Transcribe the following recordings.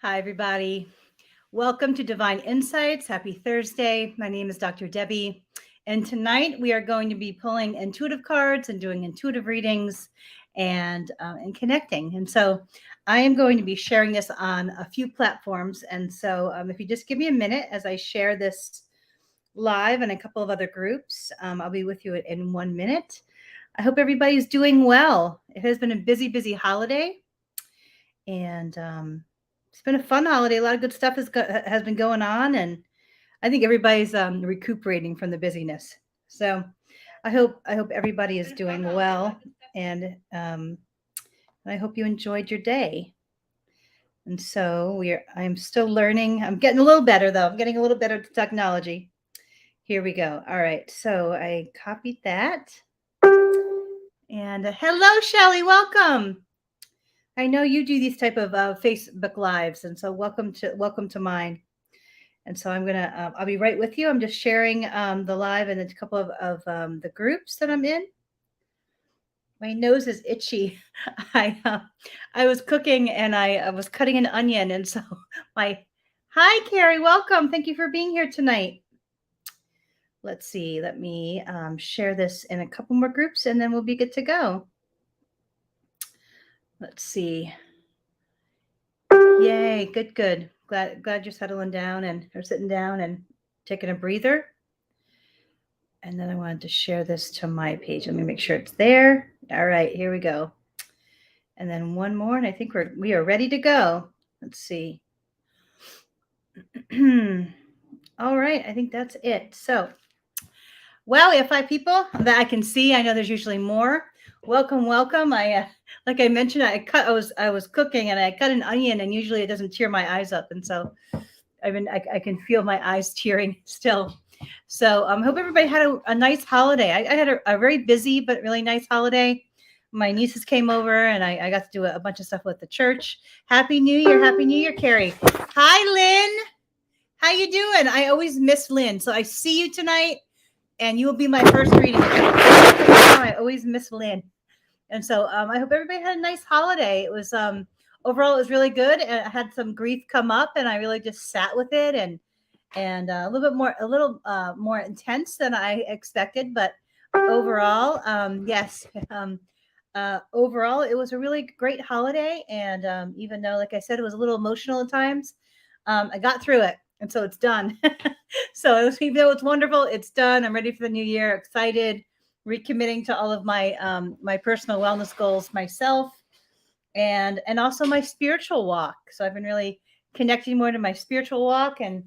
Hi, everybody. Welcome to Divine Insights. Happy Thursday. My name is Dr. Debbie. And tonight we are going to be pulling intuitive cards and doing intuitive readings and connecting. And so I am going to be sharing this on a few platforms. And so if you just give me a minute as I share this live in a couple of other groups, I'll be with you in 1 minute. I hope everybody's doing well. It has been a busy, busy holiday. And it's been a fun holiday. A lot of good stuff has been going on, and I think everybody's recuperating from the busyness. So I hope everybody is doing well, and I hope you enjoyed your day. And so I'm still learning. I'm getting a little better though. I'm getting a little better at technology. Here we go. All right. So I copied that. And hello, Shelly. Welcome. I know you do these type of Facebook lives, and so welcome to mine. And so I'll be right with you. I'm just sharing the live and a couple of the groups that I'm in. My nose is itchy. I was cooking and I was cutting an onion, and so my hi Carrie, welcome. Thank you for being here tonight. Let's see. Let me share this in a couple more groups, and then we'll be good to go. Let's see. Yay, good. Glad you're settling down or sitting down and taking a breather. And then I wanted to share this to my page. Let me make sure it's there. All right, here we go. And then one more, and I think we are ready to go. Let's see. All right, I think that's it. So, well, we have 5 people that I can see. I know there's usually more. Welcome. Like I mentioned, I was cooking and I cut an onion, and usually it doesn't tear my eyes up, and so I can feel my eyes tearing still. So hope everybody had a nice holiday. I had a very busy but really nice holiday. My nieces came over and I got to do a bunch of stuff with the church. Happy New Year, Carrie. Hi, Lynn. How you doing? I always miss Lynn. So I see you tonight, and you will be my first reading. I always miss Lynn. And so I hope everybody had a nice holiday. It was overall it was really good. And I had some grief come up, and I really just sat with it and a little more intense than I expected. But overall, yes, overall it was a really great holiday. And even though, like I said, it was a little emotional at times, I got through it, and so it's done. So even though it's wonderful, it's done. I'm ready for the new year. Excited, recommitting to all of my my personal wellness goals myself, and also my spiritual walk. So I've been really connecting more to my spiritual walk and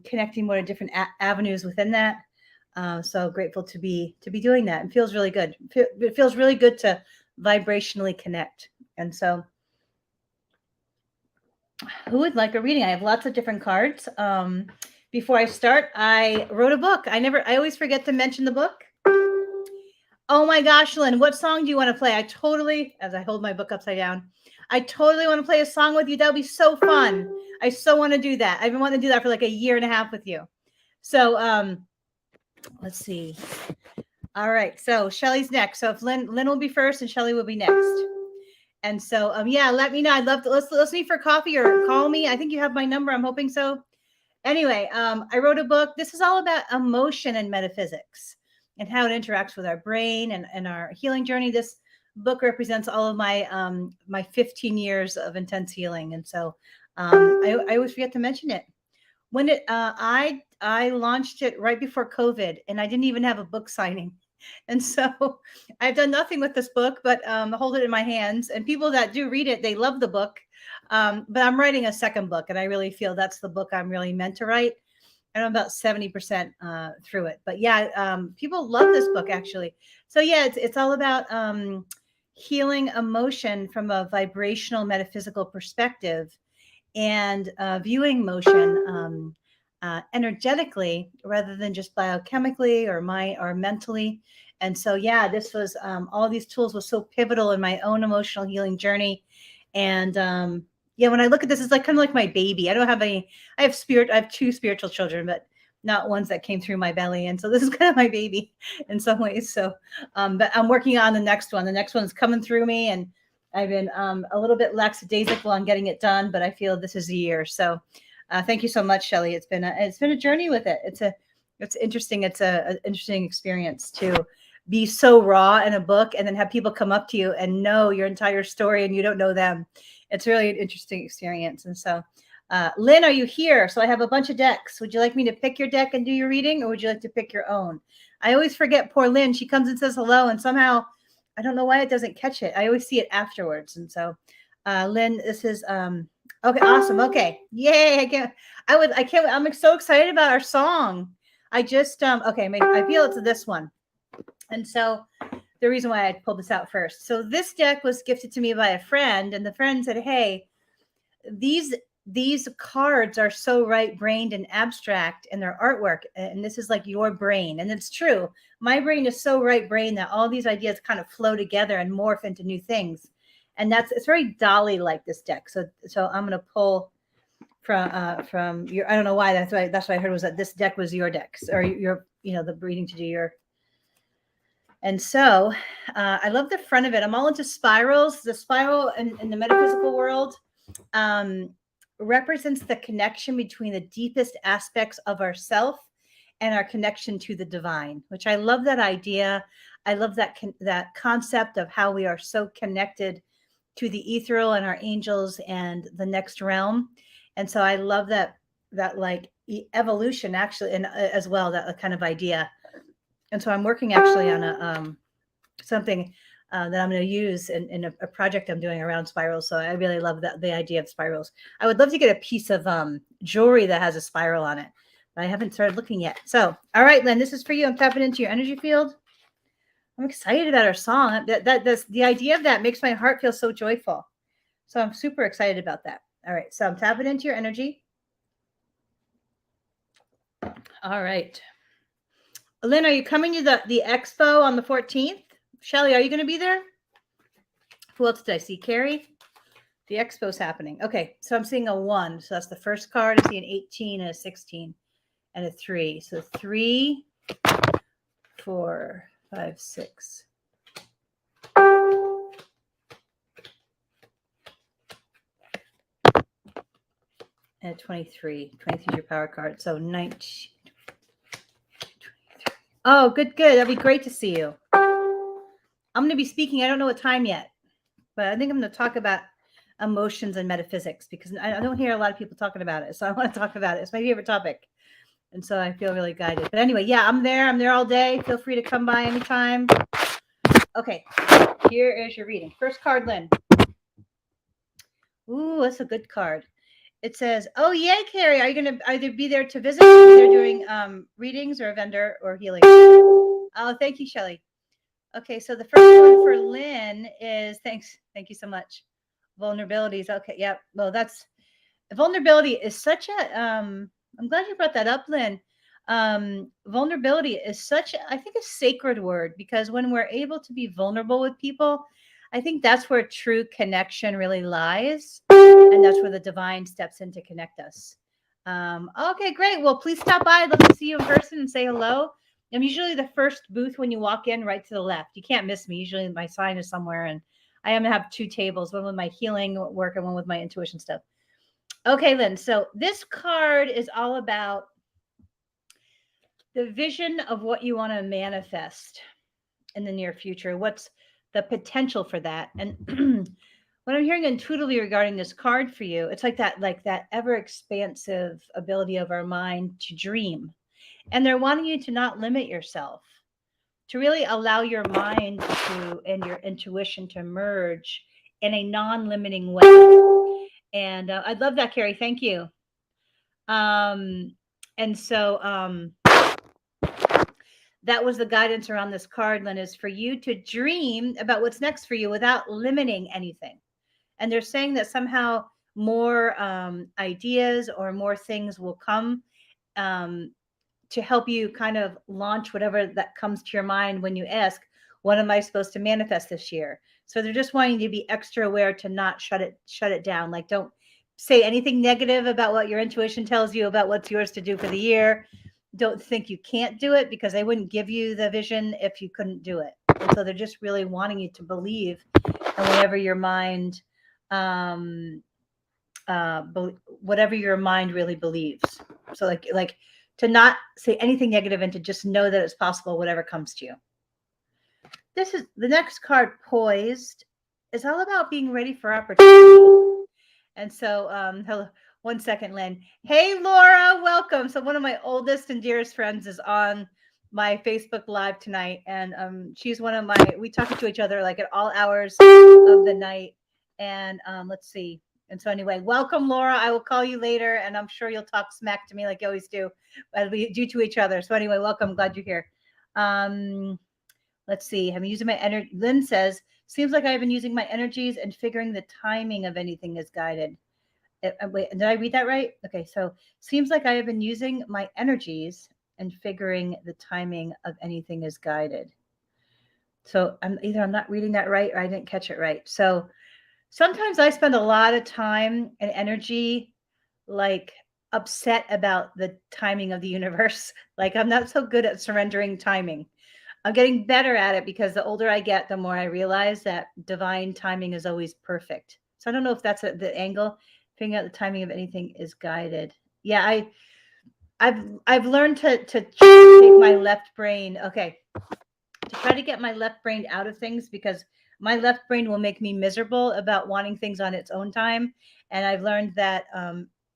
connecting more to different avenues within that. So grateful to be doing that. It feels really good. It feels really good to vibrationally connect. And so, who would like a reading? I have lots of different cards. Before I start, I wrote a book. I always forget to mention the book. Oh my gosh, Lynn, what song do you want to play? As I hold my book upside down, I totally want to play a song with you. That would be so fun. I so want to do that. I've been wanting to do that for like a year and a half with you. So let's see. All right. So Shelly's next. So if Lynn will be first and Shelly will be next. And so yeah, let me know. I'd love to let's meet for coffee or call me. I think you have my number. I'm hoping so. Anyway, I wrote a book. This is all about emotion and metaphysics and how it interacts with our brain and our healing journey. This book represents all of my my 15 years of intense healing. And so I always forget to mention it. When I launched it right before COVID, and I didn't even have a book signing. And so I've done nothing with this book, but hold it in my hands. And people that do read it, they love the book. But I'm writing a second book, and I really feel that's the book I'm really meant to write. And I'm about 70% through it. But yeah, people love this book, actually. So yeah, it's all about healing emotion from a vibrational metaphysical perspective, and viewing motion energetically rather than just biochemically or mentally. And so yeah, this was all these tools was so pivotal in my own emotional healing journey. And yeah, when I look at this, it's like kind of like my baby. I have 2 spiritual children, but not ones that came through my belly. And so this is kind of my baby in some ways. So but I'm working on the next one. The next one's coming through me, and I've been a little bit lackadaisical on getting it done, but I feel this is the year. So thank you so much, Shelley. It's been a journey with it. It's interesting. It's an interesting experience to be so raw in a book and then have people come up to you and know your entire story and you don't know them. It's really an interesting experience. And so, Lynn, are you here? So I have a bunch of decks. Would you like me to pick your deck and do your reading, or would you like to pick your own? I always forget poor Lynn. She comes and says hello, and somehow I don't know why it doesn't catch it. I always see it afterwards. And so, Lynn, this is okay, awesome. Okay. Yay. I'm so excited about our song. I just okay, I feel it's this one. And so the reason why I pulled this out first. So this deck was gifted to me by a friend, and the friend said, "Hey, these cards are so right-brained and abstract in their artwork, and this is like your brain." And it's true. My brain is so right-brained that all these ideas kind of flow together and morph into new things. And it's very Dolly like, this deck. So I'm going to pull from your, I don't know why, that's what I heard was that this deck was your decks, or your, the reading to do your. And so I love the front of it. I'm all into spirals. The spiral in the metaphysical world represents the connection between the deepest aspects of ourself and our connection to the divine, which I love that idea. I love that concept of how we are so connected to the ethereal and our angels and the next realm. And so I love that like evolution, actually, and as well, that kind of idea. And so I'm working actually on a something that I'm going to use in a project I'm doing around spirals. So I really love the idea of spirals. I would love to get a piece of jewelry that has a spiral on it, but I haven't started looking yet. So, all right, Lynn, this is for you. I'm tapping into your energy field. I'm excited about our song. That's the idea of that makes my heart feel so joyful. So I'm super excited about that. All right, so I'm tapping into your energy. All right. Lynn, are you coming to the expo on the 14th? Shelly, are you going to be there? Who else did I see? Carrie? The expo's happening. Okay, so I'm seeing a 1. So that's the first card. I see an 18 and a 16 and a 3. So 3, 4, 5, 6. And a 23. 23 is your power card. So 19. 23. Oh, good. That'd be great to see you. I'm going to be speaking. I don't know what time yet, but I think I'm going to talk about emotions and metaphysics, because I don't hear a lot of people talking about it. So I want to talk about it. It's my favorite topic. And so I feel really guided. But anyway, yeah, I'm there. I'm there all day. Feel free to come by anytime. Okay, here is your reading. First card, Lynn. Ooh, that's a good card. It says, "Oh, yay, Carrie. Are you going to either be there to visit, or be there doing readings or a vendor or healing?" Oh, thank you, Shelly. Okay, so the first one for Lynn is, thanks. Thank you so much. Vulnerabilities. Okay, yeah. Well, vulnerability is such a, I'm glad you brought that up, Lynn. Vulnerability is such, I think, a sacred word, because when we're able to be vulnerable with people, I think that's where true connection really lies. And that's where the divine steps in to connect us. Okay, great. Well, please stop by. I'd love to see you in person and say hello. I'm usually the first booth when you walk in, right to the left. You can't miss me. Usually my sign is somewhere, and I am going to have 2 tables, one with my healing work and one with my intuition stuff. Okay, Lynn. So this card is all about the vision of what you want to manifest in the near future. What's the potential for that? And what I'm hearing intuitively regarding this card for you, it's like that ever expansive ability of our mind to dream. And they're wanting you to not limit yourself, to really allow your mind and your intuition to merge in a non-limiting way. And I love that, Carrie. Thank you. And so that was the guidance around this card, Lynn, is for you to dream about what's next for you without limiting anything. And they're saying that somehow more ideas or more things will come to help you kind of launch whatever that comes to your mind when you ask, what am I supposed to manifest this year? So they're just wanting you to be extra aware to not shut it down. Like, don't say anything negative about what your intuition tells you about what's yours to do for the year. Don't think you can't do it, because they wouldn't give you the vision if you couldn't do it. And so they're just really wanting you to believe and whatever your mind, um, whatever your mind really believes. So like to not say anything negative and to just know that it's possible, whatever comes to you. This is the next card, poised, is all about being ready for opportunity. And so, hello, 1 second, Lynn. Hey, Laura, welcome. So one of my oldest and dearest friends is on my Facebook Live tonight, and she's one of my. We talk to each other like at all hours of the night, and let's see. And so anyway, welcome, Laura. I will call you later, and I'm sure you'll talk smack to me like you always do, as we do to each other. So anyway, welcome. Glad you're here. Let's see. I've been using my energy. Lynn says, seems like I've been using my energies and figuring the timing of anything is guided. Wait, did I read that right? Okay, so seems like I have been using my energies and figuring the timing of anything is guided. So I'm not reading that right or I didn't catch it right. So sometimes I spend a lot of time and energy like upset about the timing of the universe. Like I'm not so good at surrendering timing. I'm getting better at it because the older I get, the more I realize that divine timing is always perfect. So I don't know if that's the angle. Figuring out the timing of anything is guided. Yeah, I've learned to take my left brain. Okay, to try to get my left brain out of things because my left brain will make me miserable about wanting things on its own time. And I've learned that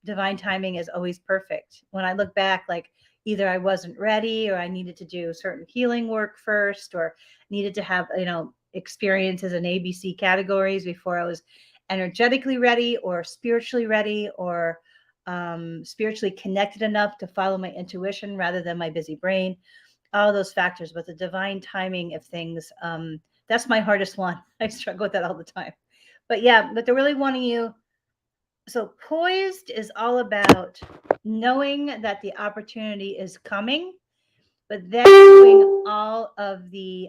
divine timing is always perfect. When I look back, like either I wasn't ready or I needed to do certain healing work first or needed to have, experiences in ABC categories before I was energetically ready or spiritually ready or spiritually connected enough to follow my intuition rather than my busy brain, all those factors, but the divine timing of things, that's my hardest one. I struggle with that all the time. But yeah, but they're really wanting you. So poised is all about knowing that the opportunity is coming, but then doing all of the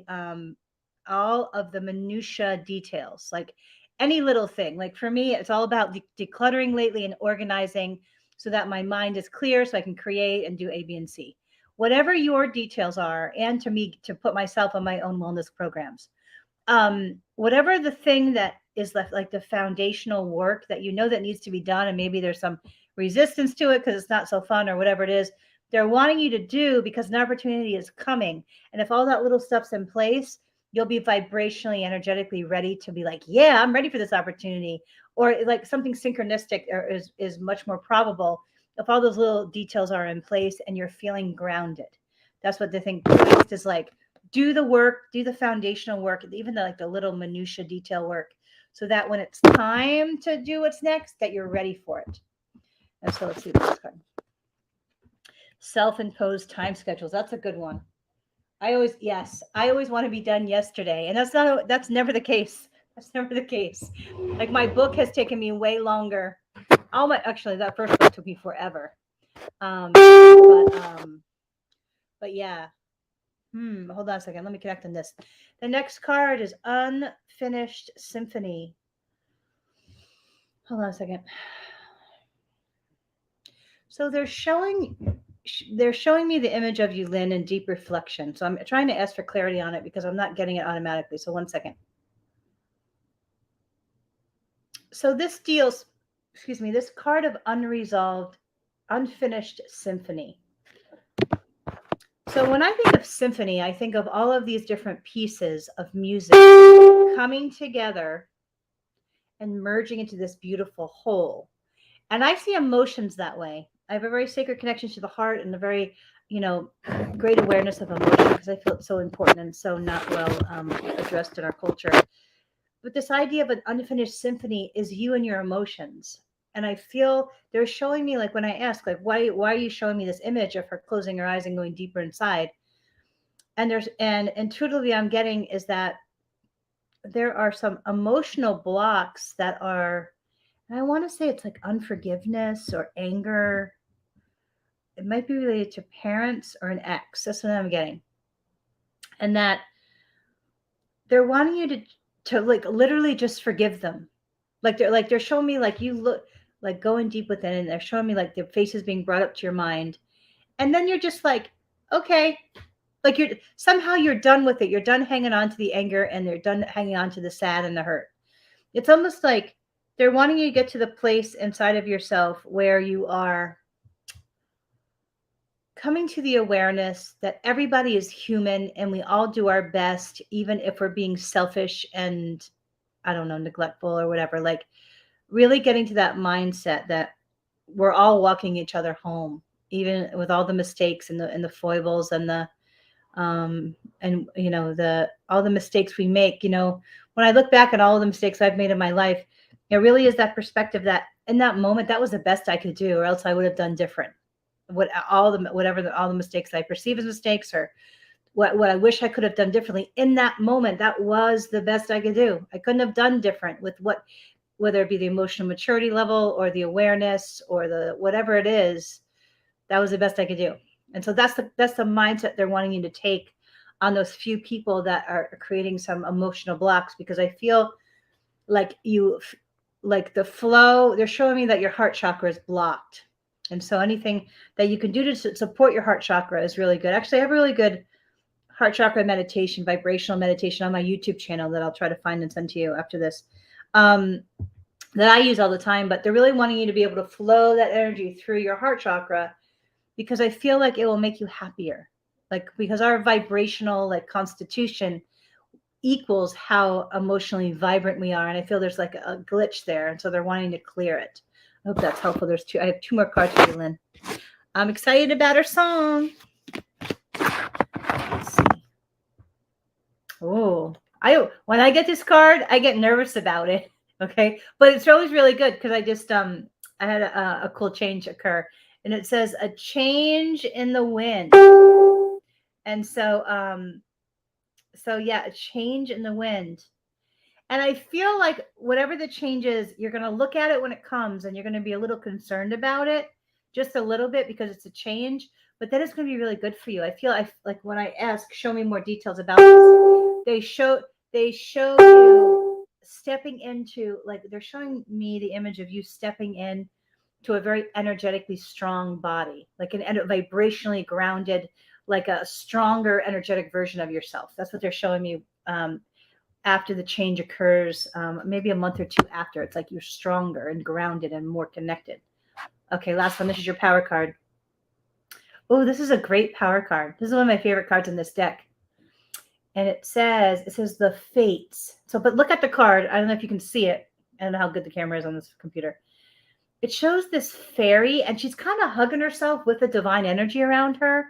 minutia details, like any little thing. Like for me, it's all about decluttering lately and organizing so that my mind is clear so I can create and do A, B, and C. Whatever your details are, and to me, to put myself on my own wellness programs. Whatever the thing that is left, like the foundational work that you know that needs to be done, and maybe there's some resistance to it because it's not so fun or whatever it is, they're wanting you to do because an opportunity is coming. And if all that little stuff's in place, you'll be vibrationally, energetically ready to be like, yeah, I'm ready for this opportunity. Or like something synchronistic is much more probable if all those little details are in place and you're feeling grounded. That's what the thing is like. Do the work, do the foundational work, even the little minutia detail work, so that when it's time to do what's next, that you're ready for it. And so let's see the next card. Self-imposed time schedules. That's a good one. I always want to be done yesterday, and that's never the case. That's never the case. Like my book has taken me way longer. Actually, that first book took me forever. But yeah. Hold on a second. Let me connect on this. The next card is Unfinished Symphony. Hold on a second. So they're showing me the image of you, Lynn, in deep reflection. So I'm trying to ask for clarity on it because I'm not getting it automatically. So 1 second. So this card of unresolved, unfinished symphony. So when I think of symphony, I think of all of these different pieces of music coming together and merging into this beautiful whole. And I see emotions that way. I have a very sacred connection to the heart and a very, great awareness of emotion because I feel it's so important and so not well addressed in our culture. But this idea of an unfinished symphony is you and your emotions. And I feel they're showing me, like when I ask, like, why are you showing me this image of her closing her eyes and going deeper inside? And intuitively I'm getting is that there are some emotional blocks that are, I want to say it's like unforgiveness or anger. It might be related to parents or an ex. That's what I'm getting. And that they're wanting you to like literally just forgive them. They're showing me like you look like going deep within and they're showing me like the faces being brought up to your mind. And then you're just like, okay, like you're done with it. You're done hanging on to the anger and they're done hanging on to the sad and the hurt. It's almost like they're wanting you to get to the place inside of yourself where you are coming to the awareness that everybody is human and we all do our best, even if we're being selfish and, I don't know, neglectful or whatever. Like, really getting to that mindset that we're all walking each other home, even with all the mistakes and the foibles and the all the mistakes we make. When I look back at all the mistakes I've made in my life, it really is that perspective that in that moment that was the best I could do, or else I would have done different. All the mistakes I perceive as mistakes, or what I wish I could have done differently in that moment, that was the best I could do. I couldn't have done different with whether it be the emotional maturity level or the awareness or the whatever it is. That was the best I could do. And so that's the mindset they're wanting you to take on those few people that are creating some emotional blocks, because I feel like like the flow, they're showing me that your heart chakra is blocked. And so anything that you can do to support your heart chakra is really good. Actually, I have a really good heart chakra meditation, vibrational meditation on my YouTube channel that I'll try to find and send to you after this. That I use all the time, but they're really wanting you to be able to flow that energy through your heart chakra, because I feel like it will make you happier. Like, because our vibrational like constitution equals how emotionally vibrant we are. And I feel there's like a glitch there. And so they're wanting to clear it. I hope that's helpful. I have two more cards for you, Lynn. I'm excited about our song. Let's see. Oh, when I get this card, I get nervous about it. Okay. But it's always really good because I had a cool change occur, and it says a change in the wind. And so yeah, a change in the wind. And I feel like whatever the change is, you're going to look at it when it comes and you're going to be a little concerned about it, just a little bit, because it's a change, but then it's going to be really good for you. Like when I ask, show me more details about this. They show you stepping into, like, they're showing me the image of you stepping in to a very energetically strong body, like vibrationally grounded, like a stronger energetic version of yourself. That's what they're showing me. After the change occurs, maybe a month or two after, it's like you're stronger and grounded and more connected. Okay, last one. This is your power card. Oh, this is a great power card. This is one of my favorite cards in this deck. And it says the fates. So, but look at the card. I don't know if you can see it. I don't know how good the camera is on this computer. It shows this fairy, and she's kind of hugging herself with the divine energy around her.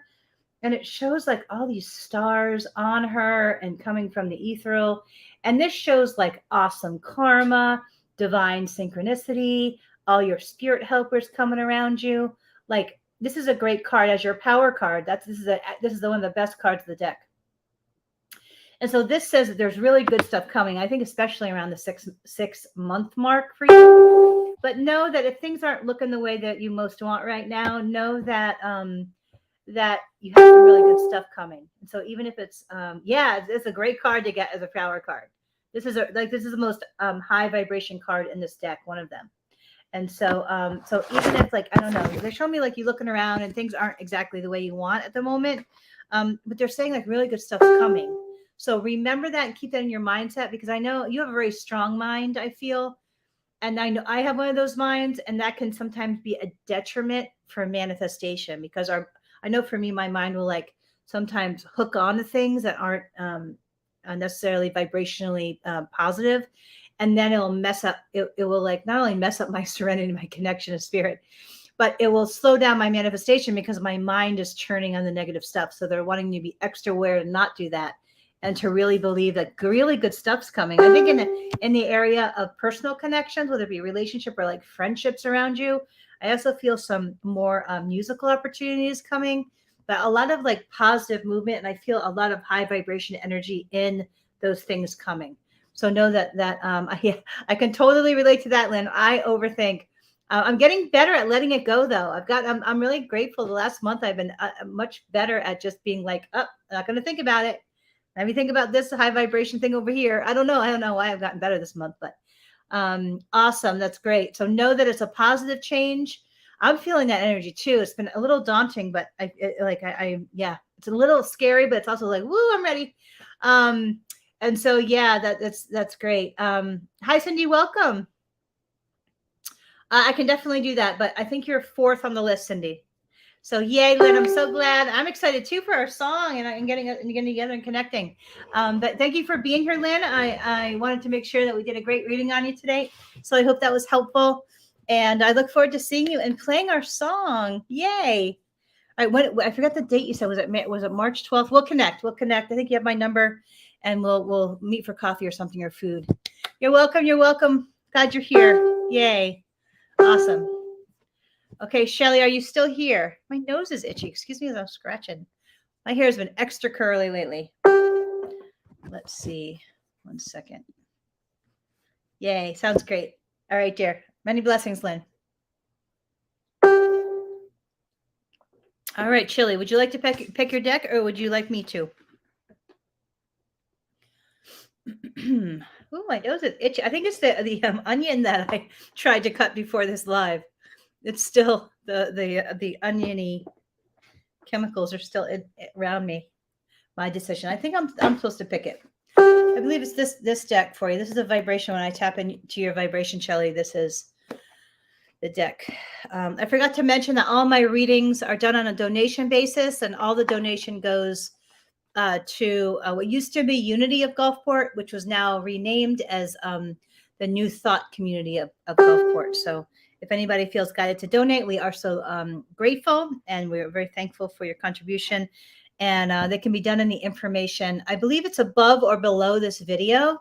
And it shows like all these stars on her and coming from the ethereal. And this shows like awesome karma, divine synchronicity, all your spirit helpers coming around you. Like, this is a great card as your power card. This is one of the best cards of the deck. And so this says that there's really good stuff coming. I think especially around the six month mark for you. But know that if things aren't looking the way that you most want right now, know that that you have some really good stuff coming. And so even if it's it's a great card to get as a power card. This is the most high vibration card in this deck, one of them. And so so even if, like, I don't know, they're showing me like you looking around and things aren't exactly the way you want at the moment, but they're saying like really good stuff's coming. So remember that and keep that in your mindset, because I know you have a very strong mind, I feel. And I know I have one of those minds, and that can sometimes be a detriment for manifestation, because I know for me, my mind will like sometimes hook on to things that aren't necessarily vibrationally positive. And then it'll mess up. It will like not only mess up my serenity, my connection to spirit, but it will slow down my manifestation because my mind is churning on the negative stuff. So they're wanting you to be extra aware to not do that, and to really believe that really good stuff's coming. I think in the area of personal connections, whether it be relationship or like friendships around you, I also feel some more musical opportunities coming, but a lot of like positive movement, and I feel a lot of high vibration energy in those things coming. So know that I can totally relate to that, Lynn. I overthink. I'm getting better at letting it go, though. I'm really grateful. The last month, I've been much better at just being like, oh, I'm not going to think about it. Let me think about this high vibration thing over here. I don't know why I've gotten better this month, but awesome. That's great. So know that it's a positive change. I'm feeling that energy too. It's been a little daunting, but it's a little scary, but it's also like, woo, I'm ready. And so, yeah, that's great. Hi, Cindy, welcome. I can definitely do that, but I think you're fourth on the list, Cindy. So yay, Lynn! I'm so glad. I'm excited too for our song and getting together and connecting. But thank you for being here, Lynn. I wanted to make sure that we did a great reading on you today. So I hope that was helpful, and I look forward to seeing you and playing our song. Yay! All right, I forgot the date you said. Was it March 12th? We'll connect. I think you have my number, and we'll meet for coffee or something or food. You're welcome. You're welcome. Glad you're here. Yay! Awesome. Okay, Shelly, are you still here? My nose is itchy. Excuse me as I'm scratching. My hair has been extra curly lately. Let's see. 1 second. Yay, sounds great. All right, dear. Many blessings, Lynn. All right, Chili, would you like to pick your deck, or would you like me to? Oh, my nose is itchy. I think it's the onion that I tried to cut before this live. It's still the oniony chemicals are still around me. My decision. I think I'm supposed to pick it. I believe it's this deck for you. This is a vibration. When I tap into your vibration, Shelly, this is the deck. I forgot to mention that all my readings are done on a donation basis, and all the donation goes to what used to be Unity of Gulfport, which was now renamed as the New Thought Community of Gulfport. So if anybody feels guided to donate, we are so grateful, and we're very thankful for your contribution. And they can be done in the information. I believe it's above or below this video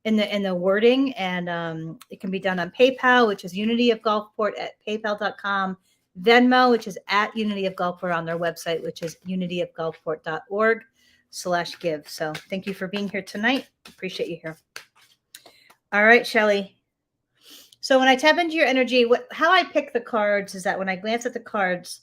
in the wording, and it can be done on PayPal, which is Unity of Gulfport at paypal.com, Venmo, which is at Unity of Gulfport on their website, which is unityofgulfport.org/give. So thank you for being here tonight. Appreciate you here. All right, Shelly. So when I tap into your energy, how I pick the cards is that when I glance at the cards,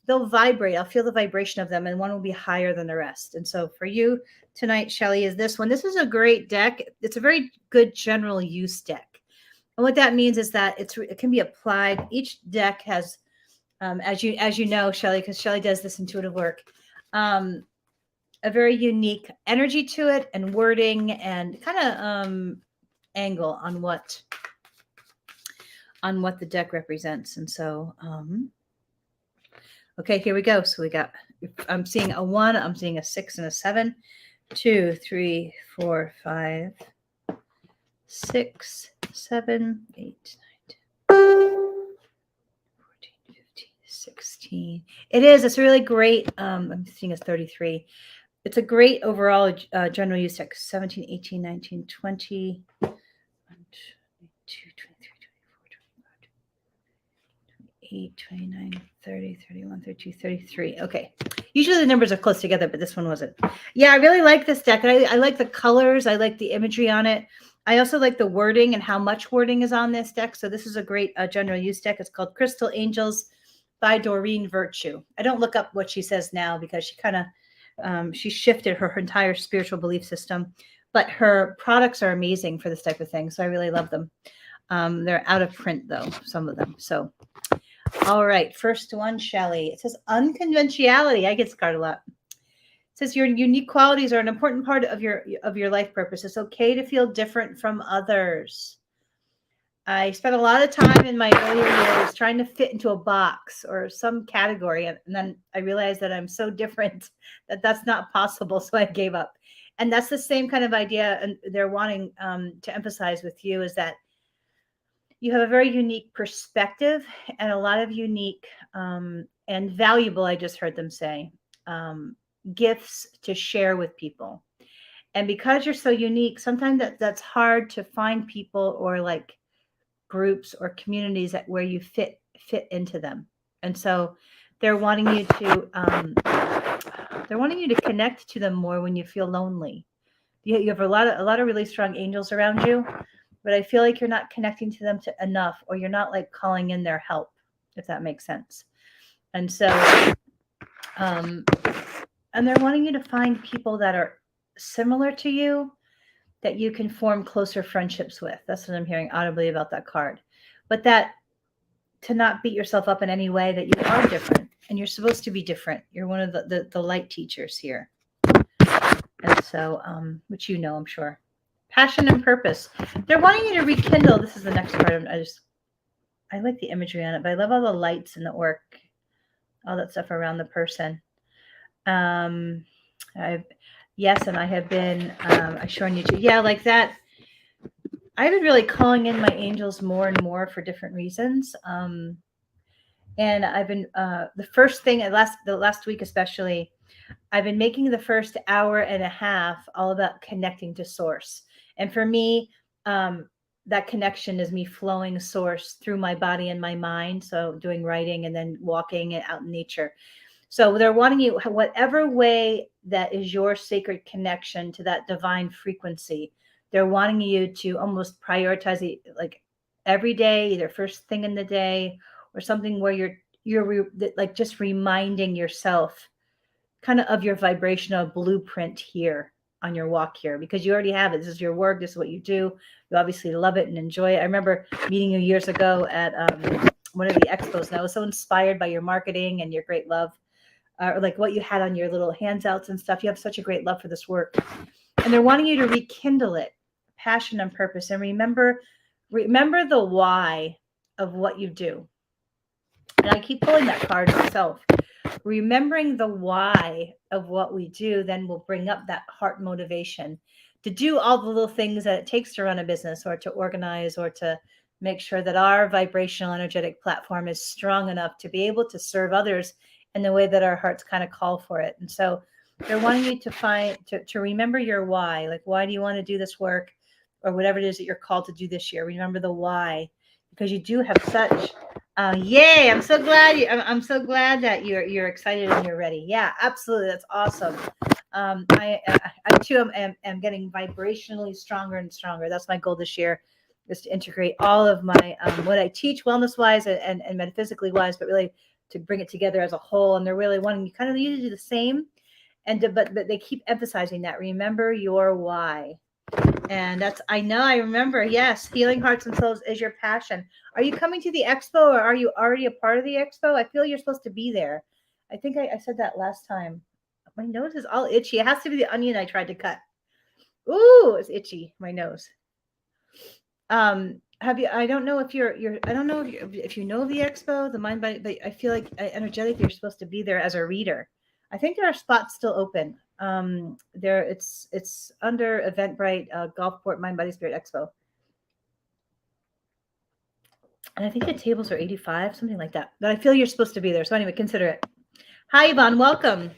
they'll vibrate. I'll feel the vibration of them, and one will be higher than the rest. And so for you tonight, Shelly, is this one. This is a great deck. It's a very good general use deck. And what that means is that it can be applied. Each deck has, as you know, Shelly, because Shelly does this intuitive work, a very unique energy to it, and wording, and kind of angle on what the deck represents. And so okay, here we go. So I'm seeing a 1, I'm seeing a 6 and a 7. 2, 3, 4, 5, 6, 7, 8, 9, 10, 14, 15, 16. It's a really great, I'm seeing a 33. It's a great overall general use deck. 17, 18, 19, 20, 1, 2, 23, 24, 25, 28, 29, 30, 31, 32, 33. Okay. Usually the numbers are close together, but this one wasn't. Yeah, I really like this deck. I like the colors. I like the imagery on it. I also like the wording and how much wording is on this deck. So this is a great general use deck. It's called Crystal Angels by Doreen Virtue. I don't look up what she says now because she kind of, she shifted her entire spiritual belief system. But her products are amazing for this type of thing. So I really love them. They're out of print, though, some of them. So, all right. First one, Shelly. It says unconventionality. I get this card a lot. It says your unique qualities are an important part of your life purpose. It's okay to feel different from others. I spent a lot of time in my earlier years trying to fit into a box or some category. And then I realized that I'm so different that that's not possible. So I gave up. And that's the same kind of idea. And they're wanting to emphasize with you is that you have a very unique perspective and a lot of unique and valuable, I just heard them say, gifts to share with people. And because you're so unique, sometimes that's hard to find people or like groups or communities where you fit into them. And so they're wanting you to connect to them more when you feel lonely. You have a lot of really strong angels around you, but I feel like you're not connecting to them enough, or you're not like calling in their help, if that makes sense. And so, and they're wanting you to find people that are similar to you, that you can form closer friendships with. That's what I'm hearing audibly about that card. But that to not beat yourself up in any way, that you are different and you're supposed to be different. You're one of the light teachers here. And so, which I'm sure. Passion and purpose. They're wanting you to rekindle. This is the next part. I like the imagery on it, but I love all the lights and the work, all that stuff around the person. Um, I've yes, and I have been. I showing you too. Yeah, like that. I've been really calling in my angels more and more for different reasons. And I've been the first thing the last week especially. I've been making the first hour and a half all about connecting to source. And for me, that connection is me flowing source through my body and my mind. So doing writing and then walking out in nature. So they're wanting you, whatever way that is your sacred connection to that divine frequency, they're wanting you to almost prioritize it like every day, either first thing in the day or something where like just reminding yourself kind of your vibrational blueprint here on your walk here because you already have it. This is your work. This is what you do. You obviously love it and enjoy it. I remember meeting you years ago at one of the expos, and I was so inspired by your marketing and your great love, or like what you had on your little handouts and stuff. You have such a great love for this work, and they're wanting you to rekindle it, passion and purpose, and remember the why of what you do. And I keep pulling that card myself. Remembering the why of what we do then will bring up that heart motivation to do all the little things that it takes to run a business or to organize or to make sure that our vibrational energetic platform is strong enough to be able to serve others in the way that our hearts kind of call for it. And so they're wanting you to remember your why. Like, why do you want to do this work or whatever it is that you're called to do this year? Remember the why, because you do have such yay! I'm so glad I'm so glad that you're excited and you're ready. Yeah, absolutely. That's awesome. I too am getting vibrationally stronger and stronger. That's my goal this year, is to integrate all of my what I teach wellness wise and metaphysically wise, but really to bring it together as a whole. And they're really wanting you kind of you to do the same, but they keep emphasizing that. Remember your why. And I remember, yes, healing hearts and souls is your passion. Are you coming to the expo or are you already a part of the expo? I feel you're supposed to be there. I think I said that last time. My nose is all itchy. It has to be the onion I tried to cut. Ooh, it's itchy, my nose. Have you, I don't know if I don't know if you know the expo, the mind body, but I feel like energetically you're supposed to be there as a reader. I think there are spots still open. There it's under Eventbrite, Gulfport Mind Body Spirit Expo, and I think the tables are 85, something like that. But I feel you're supposed to be there. So anyway, consider it. Hi, Yvonne. Welcome.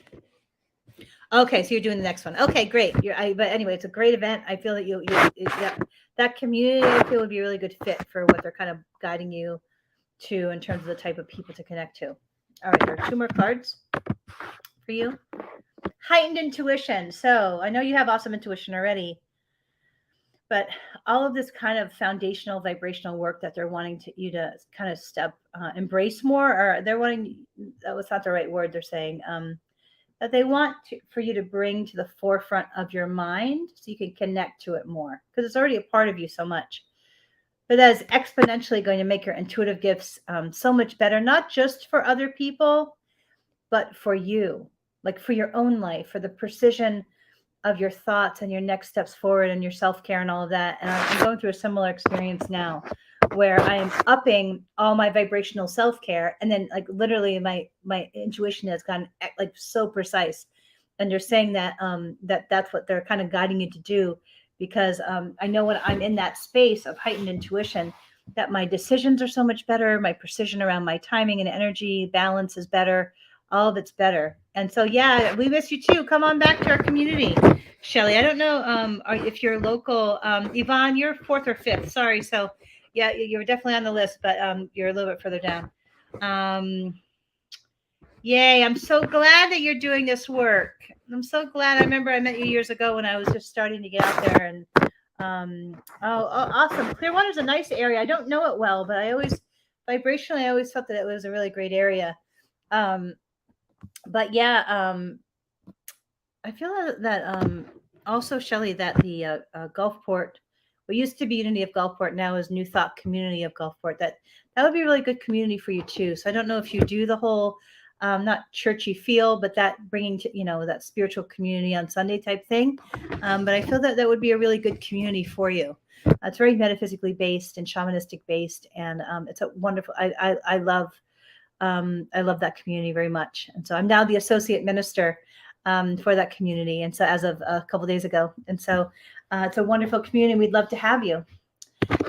Okay, so you're doing the next one. Okay, great. But anyway, it's a great event. I feel that that community I feel would be a really good fit for what they're kind of guiding you to in terms of the type of people to connect to. All right, there are 2 more cards for you. Heightened intuition. So I know you have awesome intuition already, but all of this kind of foundational vibrational work that they're wanting you to kind of embrace more, or they're wanting, that was not the right word, they're saying, that they want for you to bring to the forefront of your mind so you can connect to it more because it's already a part of you so much. But that is exponentially going to make your intuitive gifts so much better, not just for other people, but for you, like for your own life, for the precision of your thoughts and your next steps forward and your self-care and all of that. And I'm going through a similar experience now where I am upping all my vibrational self-care. And then like literally my intuition has gone like so precise. And they're saying that that's what they're kind of guiding you to do, because I know when I'm in that space of heightened intuition, that my decisions are so much better. My precision around my timing and energy balance is better. All of it's better. And so, yeah, we miss you too. Come on back to our community. Shelly, I don't know if you're local. Yvonne, you're 4th or 5th. Sorry. So, yeah, you're definitely on the list, but you're a little bit further down. Yay. I'm so glad that you're doing this work. I'm so glad. I remember I met you years ago when I was just starting to get out there. And awesome. Clearwater's a nice area. I don't know it well, but vibrationally, I always felt that it was a really great area. But yeah, I feel that also, Shelley, that the Gulfport, what used to be Unity of Gulfport now is New Thought Community of Gulfport. That would be a really good community for you too. So I don't know if you do the whole not churchy feel, but that bringing to, that spiritual community on Sunday type thing. But I feel that that would be a really good community for you. It's very metaphysically based and shamanistic based, and it's a wonderful. I love that community very much, and so I'm now the associate minister for that community, and so as of a couple days ago, and so it's a wonderful community. We'd love to have you,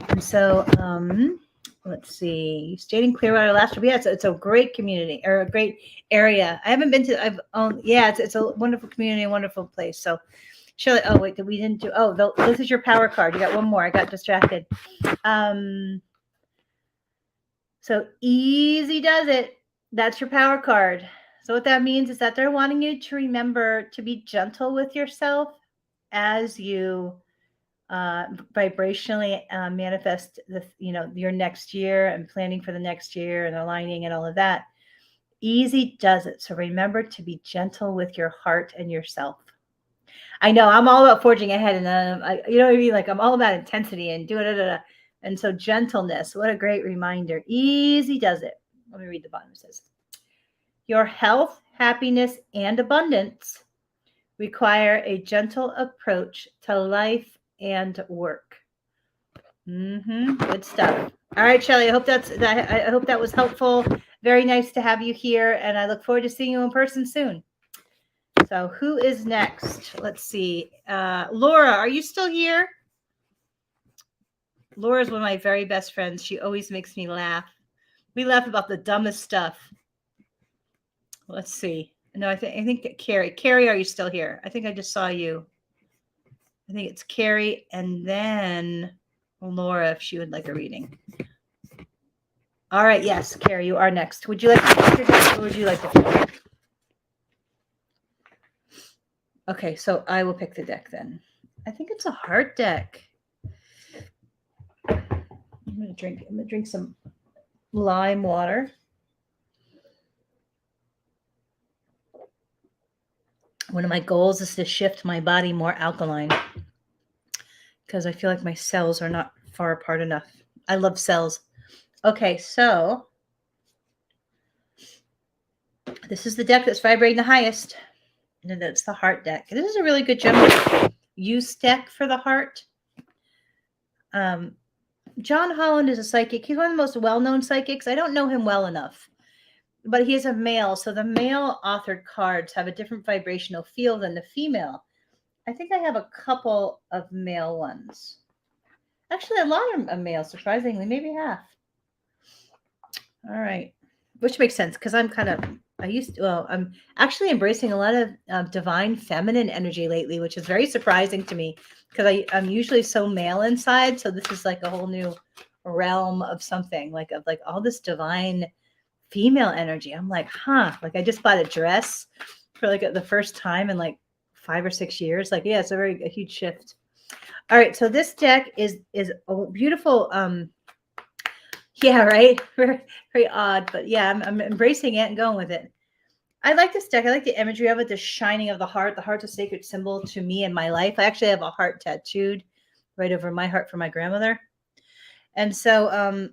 and so let's see. You stayed in Clearwater last year. Yeah, it's a great community or a great area. I haven't been to. I've yeah, it's a wonderful community, a wonderful place. So. Shirley, oh wait, we didn't do. Oh, this is your power card. You got one more. I got distracted. So easy does it. That's your power card. So what that means is that they're wanting you to remember to be gentle with yourself as you vibrationally manifest your next year and planning for the next year and aligning and all of that. Easy does it. So remember to be gentle with your heart and yourself. I know I'm all about forging ahead, and you know what I mean? Like I'm all about intensity and and so gentleness. What a great reminder. Easy does it. Let me read the bottom. It says, your health, happiness, and abundance require a gentle approach to life and work. Good stuff. All right, Shelley. I hope I hope that was helpful. Very nice to have you here, and I look forward to seeing you in person soon. So who is next? Let's see. Laura, are you still here? Laura is one of my very best friends. She always makes me laugh. We laugh about the dumbest stuff. Let's see. No, I think Carrie. Carrie, are you still here? I think I just saw you. I think it's Carrie and then Laura, if she would like a reading. All right. Yes, Carrie, you are next. Would you like to pick your deck, or would you like to pick your deck? Okay, so I will pick the deck then. I think it's a heart deck. I'm gonna drink some lime water. One of my goals is to shift my body more alkaline because I feel like my cells are not far apart enough. I love cells. Okay, so this is the deck that's vibrating the highest. And that's the heart deck. This is a really good general use deck for the heart. John Holland is a psychic. He's one of the most well-known psychics. I don't know him well enough, but he is a male. So the male authored cards have a different vibrational feel than the female. I think I have a couple of male ones. Actually, a lot of male, surprisingly, maybe half. All right. Which makes sense because I'm actually embracing a lot of divine feminine energy lately, which is very surprising to me because I'm usually so male inside. So this is like a whole new realm of something like all this divine female energy. I'm like, like I just bought a dress for like the first time in like 5 or 6 years. Like, yeah, it's a huge shift. All right. So this deck is a beautiful, yeah, right. Very, very odd, but yeah, I'm embracing it and going with it. I like this deck. I like the imagery of it, the shining of the heart. The heart's a sacred symbol to me in my life. I actually have a heart tattooed right over my heart for my grandmother. And so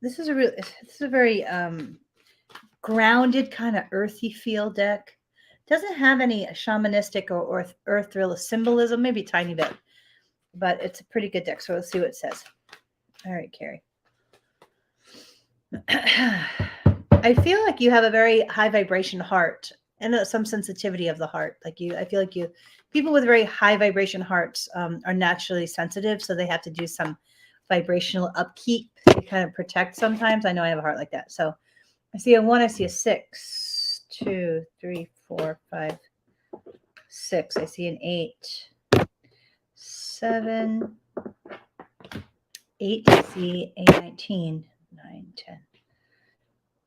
this is a very grounded kind of earthy feel deck. Doesn't have any shamanistic or earth real symbolism, maybe a tiny bit, but it's a pretty good deck. So let's see what it says. All right, Carrie. I feel like you have a very high vibration heart and some sensitivity of the heart. I feel like people with very high vibration hearts are naturally sensitive. So they have to do some vibrational upkeep to kind of protect sometimes. I know I have a heart like that. So I see a 1, I see a 6, 2, 3, 4, 5, 6. I see an 8, 7, 8. I see a 19, 9, 10.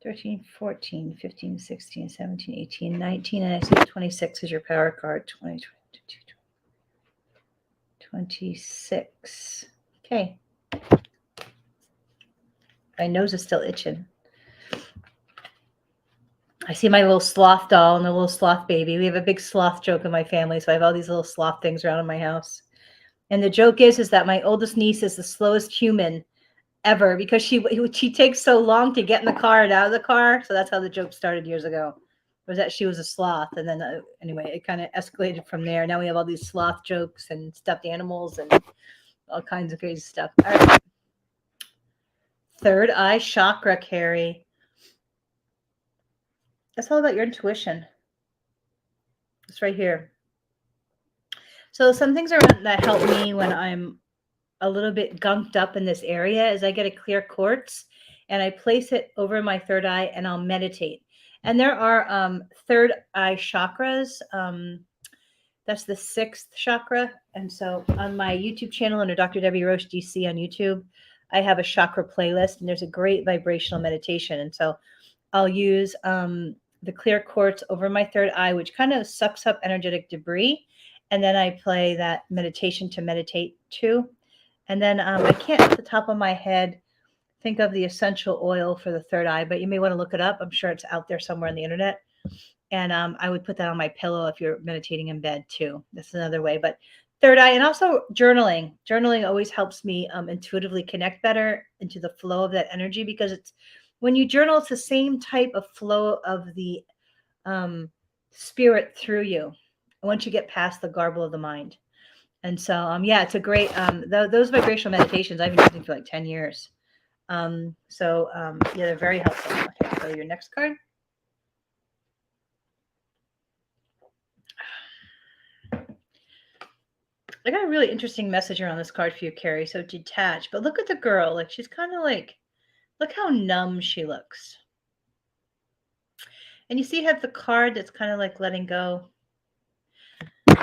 13, 14, 15, 16, 17, 18, 19, and I see 26 is your power card. 20, 22, 26. Okay. My nose is still itching. I see my little sloth doll and the little sloth baby. We have a big sloth joke in my family, so I have all these little sloth things around in my house. And the joke is that my oldest niece is the slowest human ever because she takes so long to get in the car and out of the car. So that's how the joke started years ago. Was that she was a sloth, and then anyway, it kind of escalated from there. Now we have all these sloth jokes and stuffed animals and all kinds of crazy stuff. All right, third eye chakra, Carrie. That's all about your intuition. It's right here. So some things that help me when I'm a little bit gunked up in this area is I get a clear quartz and I place it over my third eye and I'll meditate. And there are third eye chakras. That's the sixth chakra. And so on my YouTube channel under Dr. Debbie Roche DC on YouTube, I have a chakra playlist and there's a great vibrational meditation. And so I'll use the clear quartz over my third eye, which kind of sucks up energetic debris. And then I play that meditation to meditate to. And then I can't at the top of my head think of the essential oil for the third eye, but you may want to look it up. I'm sure it's out there somewhere on the internet. And I would put that on my pillow if you're meditating in bed too. That's another way. But third eye, and also journaling. Journaling always helps me intuitively connect better into the flow of that energy, because it's when you journal, it's the same type of flow of the spirit through you once you get past the garble of the mind. And so, yeah, it's a great, those vibrational meditations I've been using for like 10 years. Yeah, they're very helpful. Okay, so your next card. I got a really interesting message here on this card for you, Carrie. So detached, but look at the girl. Like she's kind of like, look how numb she looks. And you see, have the card that's kind of like letting go.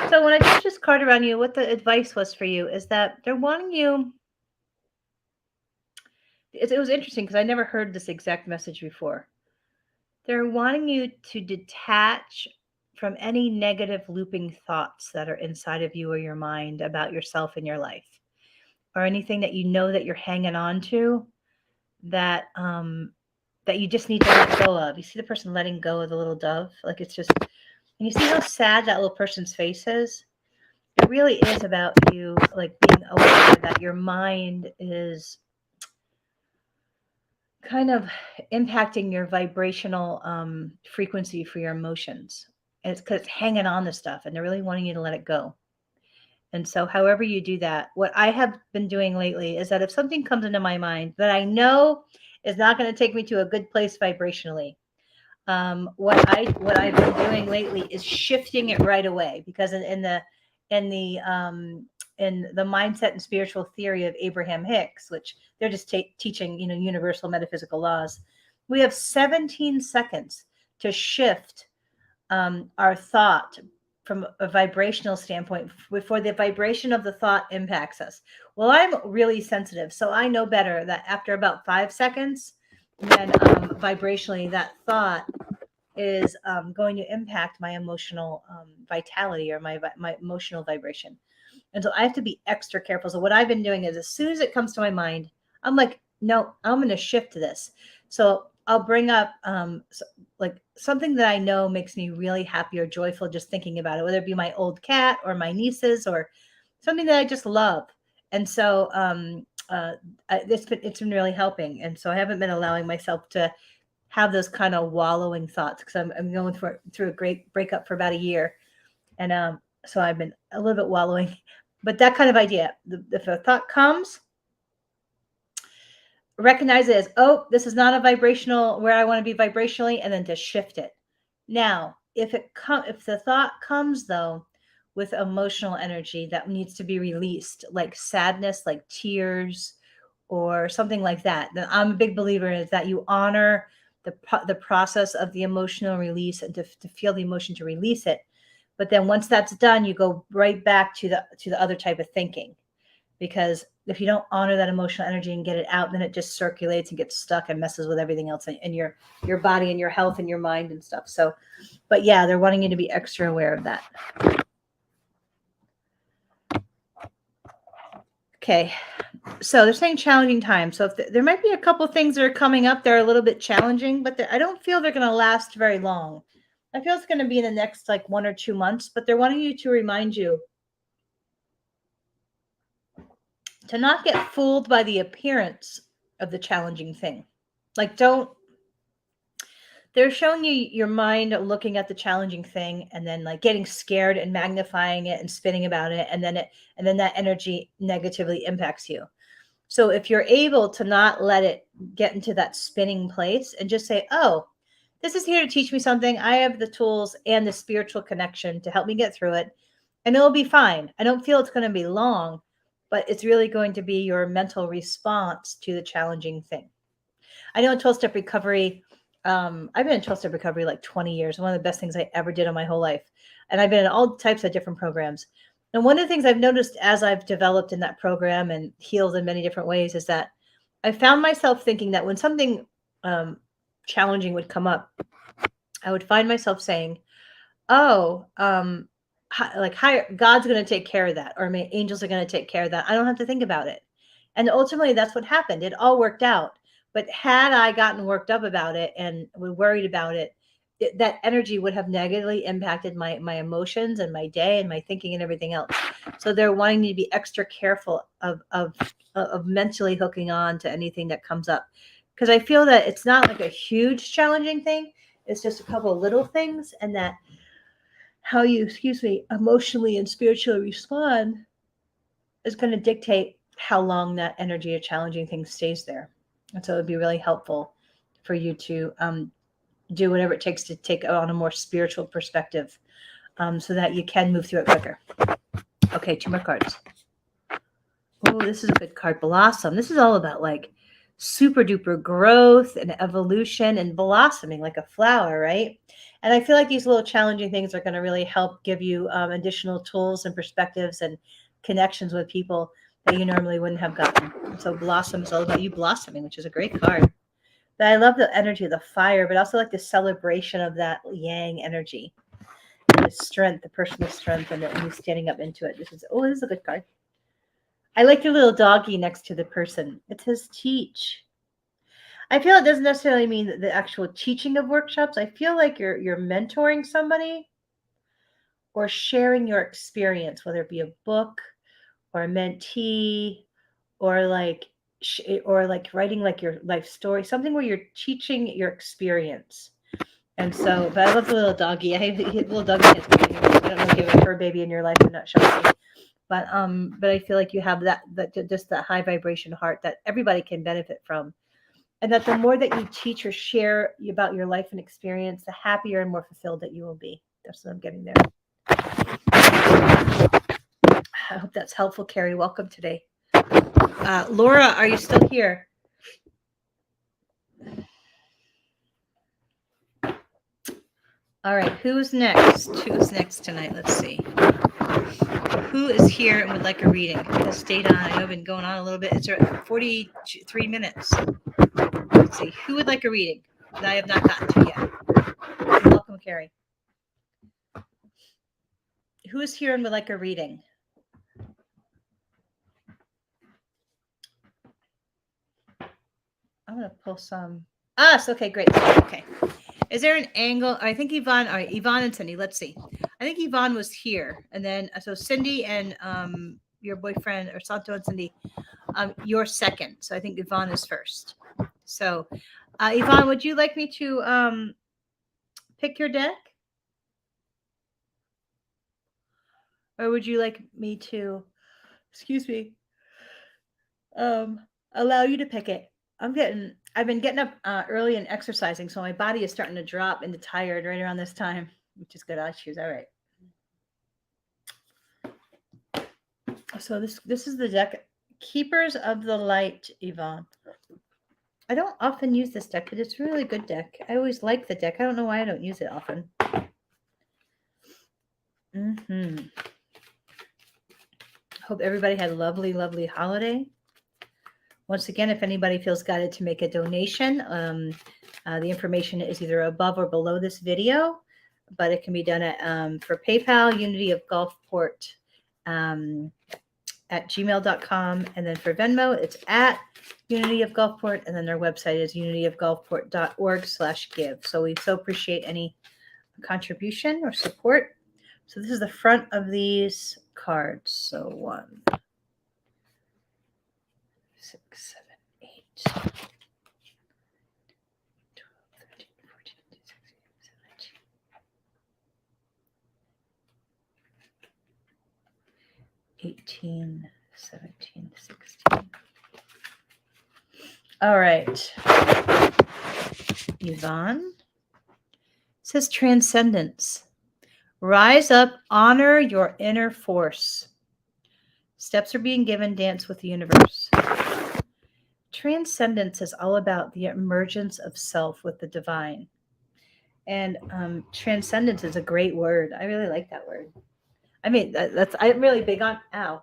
So when I touched this card around you, what the advice was for you is that they're wanting you. It was interesting because I never heard this exact message before. They're wanting you to detach from any negative looping thoughts that are inside of you or your mind about yourself and your life, or anything that you know that you're hanging on to that that you just need to let go of. You see the person letting go of the little dove, like it's just, and you see how sad that little person's face is. It really is about you, like being aware that your mind is kind of impacting your vibrational frequency for your emotions. And it's because it's hanging on to stuff and they're really wanting you to let it go. And so, however you do that, what I have been doing lately is that if something comes into my mind that I know is not going to take me to a good place vibrationally, what I've been doing lately is shifting it right away, because in the in the mindset and spiritual theory of Abraham Hicks, which they're just teaching, universal metaphysical laws, we have 17 seconds to shift our thought from a vibrational standpoint before the vibration of the thought impacts us. Well, I'm really sensitive, so I know better that after about 5 seconds, then vibrationally that thought is going to impact my emotional vitality, or my emotional vibration. And so I have to be extra careful. So what I've been doing is, as soon as it comes to my mind, I'm like, no, I'm going to shift to this. So I'll bring up like something that I know makes me really happy or joyful just thinking about it, whether it be my old cat or my nieces or something that I just love. And so it's been really helping. And so I haven't been allowing myself to have those kind of wallowing thoughts, because I'm going through a great breakup for about a year. And so I've been a little bit wallowing. But that kind of idea, if a thought comes, recognize it as, oh, this is not a vibrational where I want to be vibrationally, and then to shift it. Now, if the thought comes though with emotional energy that needs to be released, like sadness, like tears, or something like that, then I'm a big believer in that you honor the process of the emotional release, and to feel the emotion, to release it. But then once that's done, you go right back to the other type of thinking. Because if you don't honor that emotional energy and get it out, then it just circulates and gets stuck and messes with everything else in your body and your health and your mind and stuff. So, but yeah, they're wanting you to be extra aware of that. Okay. So they're saying challenging times. So if there might be a couple things that are coming up that are a little bit challenging, but I don't feel they're going to last very long. I feel it's going to be in the next like 1 or 2 months, but they're wanting you to remind you to not get fooled by the appearance of the challenging thing. Like, they're showing you your mind looking at the challenging thing and then like getting scared and magnifying it and spinning about it. And then that energy negatively impacts you. So if you're able to not let it get into that spinning place and just say, oh, this is here to teach me something. I have the tools and the spiritual connection to help me get through it, and it'll be fine. I don't feel it's going to be long, but it's really going to be your mental response to the challenging thing. I know in 12 step recovery, I've been in 12 step recovery like 20 years. One of the best things I ever did in my whole life. And I've been in all types of different programs. And one of the things I've noticed as I've developed in that program and healed in many different ways is that I found myself thinking that when something um, challenging would come up, I would find myself saying, oh, like higher God's going to take care of that, or my angels are going to take care of that. I don't have to think about it. And ultimately, that's what happened. It all worked out. But had I gotten worked up about it and worried about it, that energy would have negatively impacted my emotions and my day and my thinking and everything else. So they're wanting me to be extra careful of mentally hooking on to anything that comes up, because I feel that it's not like a huge challenging thing. It's just a couple of little things, and that how you, emotionally and spiritually respond is going to dictate how long that energy of challenging things stays there. And so it'd be really helpful for you to do whatever it takes to take on a more spiritual perspective, so that you can move through it quicker. Okay, 2 more cards. Oh, this is a good card, Blossom. This is all about like super duper growth and evolution and blossoming like a flower, right? And I feel like these little challenging things are going to really help give you additional tools and perspectives and connections with people that you normally wouldn't have gotten. So Blossom is all about you blossoming, which is a great card. But I love the energy of the fire, but also like the celebration of that yang energy, the strength, the personal strength, and you standing up into it. This is a good card. I like your little doggy next to the person. It says teach. I feel it doesn't necessarily mean the actual teaching of workshops. I feel like you're mentoring somebody or sharing your experience, whether it be a book or a mentee, or like writing like your life story, something where you're teaching your experience. And so, but I love the little doggy. I hate the little doggy. I don't know if you have a fur baby in your life. I'm not showing me. But I feel like you have that just that high vibration heart that everybody can benefit from. And that the more that you teach or share about your life and experience, the happier and more fulfilled that you will be. That's what I'm getting there. I hope that's helpful, Carrie. Welcome today. Laura, are you still here? All right, who's next? Who's next tonight? Let's see. Who is here and would like a reading? This data, I know, been going on a little bit. It's 43 minutes. Let's see. Who would like a reading that I have not gotten to yet? Welcome, Carrie. Who is here and would like a reading? I'm going to pull some. Us. Okay, great. Okay. Is there an angle? I think Yvonne. All right, Yvonne and Cindy. Let's see. I think Yvonne was here, and then so Cindy and your boyfriend, or Santo and Cindy, you're second. So I think Yvonne is first. So, Yvonne, would you like me to pick your deck, or would you like me to, excuse me, allow you to pick it? I've been getting up early and exercising, so my body is starting to drop into tired right around this time, which is good. I'll choose. All right. So this is the deck, Keepers of the Light, Yvonne. I don't often use this deck, but it's a really good deck. I always like the deck. I don't know why I don't use it often. Hope everybody had a lovely, lovely holiday. Once again, if anybody feels guided to make a donation, the information is either above or below this video, but it can be done at for PayPal, Unity of Gulfport at gmail.com. And then for Venmo, it's at Unity of Gulfport. And then their website is unityofgulfport.org/give. So we so appreciate any contribution or support. So this is the front of these cards. So 1, 6, 7, 12, 13, 14, 16, 17, 18, 17, 16. All right. Yvonne says transcendence. Rise up, honor your inner force. Steps are being given, dance with the universe. Transcendence is all about the emergence of self with the divine. And transcendence is a great word. I really like that word. I mean, I'm really big on. Ow,